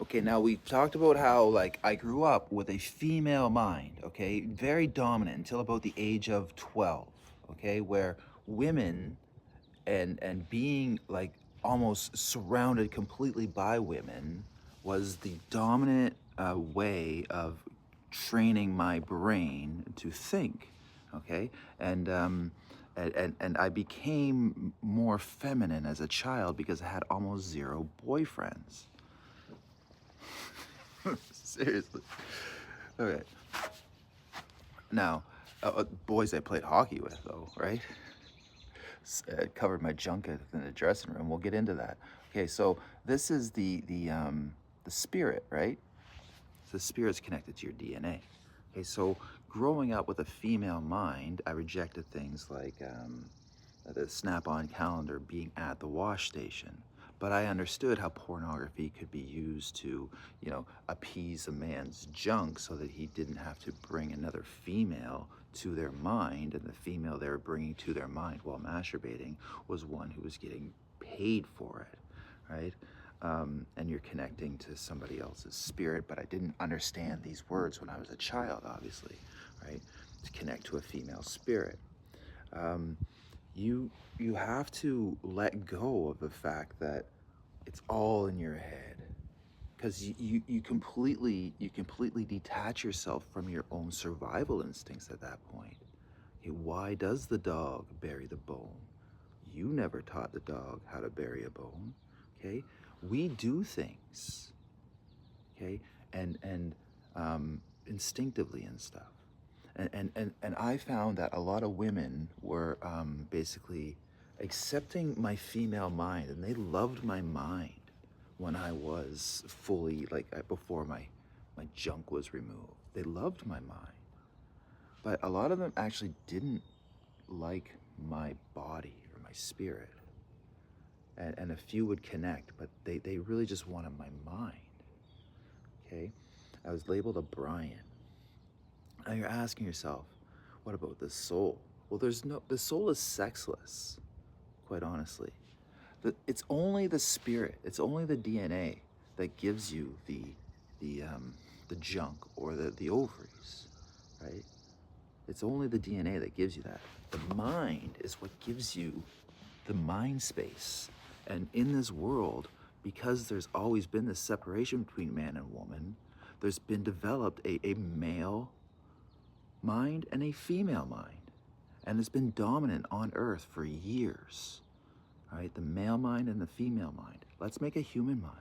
Okay, now we talked about how like I grew up with a female mind, okay? Very dominant until about the age of 12, okay? Where women and being like almost surrounded completely by women was the dominant way of training my brain to think, okay? And and I became more feminine as a child because I had almost zero boyfriends. Seriously. Okay. Now, boys I played hockey with, though, right? Covered my junk in the dressing room. We'll get into that. Okay, so this is the spirit, right? So the spirit's connected to your DNA. Okay, so growing up with a female mind, I rejected things like the Snap-on calendar being at the wash station. But I understood how pornography could be used to, appease a man's junk so that he didn't have to bring another female to their mind, and the female they were bringing to their mind while masturbating was one who was getting paid for it, right? And you're connecting to somebody else's spirit, but I didn't understand these words when I was a child, obviously, right? To connect to a female spirit. Um, you have to let go of the fact that it's all in your head, because you completely detach yourself from your own survival instincts at that point. Okay, why does the dog bury the bone? You never taught the dog how to bury a bone. Okay, we do things, okay, and instinctively and stuff. And I found that a lot of women were basically accepting my female mind, and they loved my mind when I was fully like before my junk was removed. They loved my mind, but a lot of them actually didn't like my body or my spirit, and a few would connect, but they really just wanted my mind. Okay, I was labeled a Brian. Now you're asking yourself, what about the soul? Well, the soul is sexless, quite honestly. It's only the spirit, it's only the DNA that gives you the junk or the ovaries, right? It's only the DNA that gives you that. The mind is what gives you the mind space. And in this world, because there's always been this separation between man and woman, there's been developed a male mind and a female mind. And it's been dominant on Earth for years. Right? The male mind and the female mind. Let's make a human mind.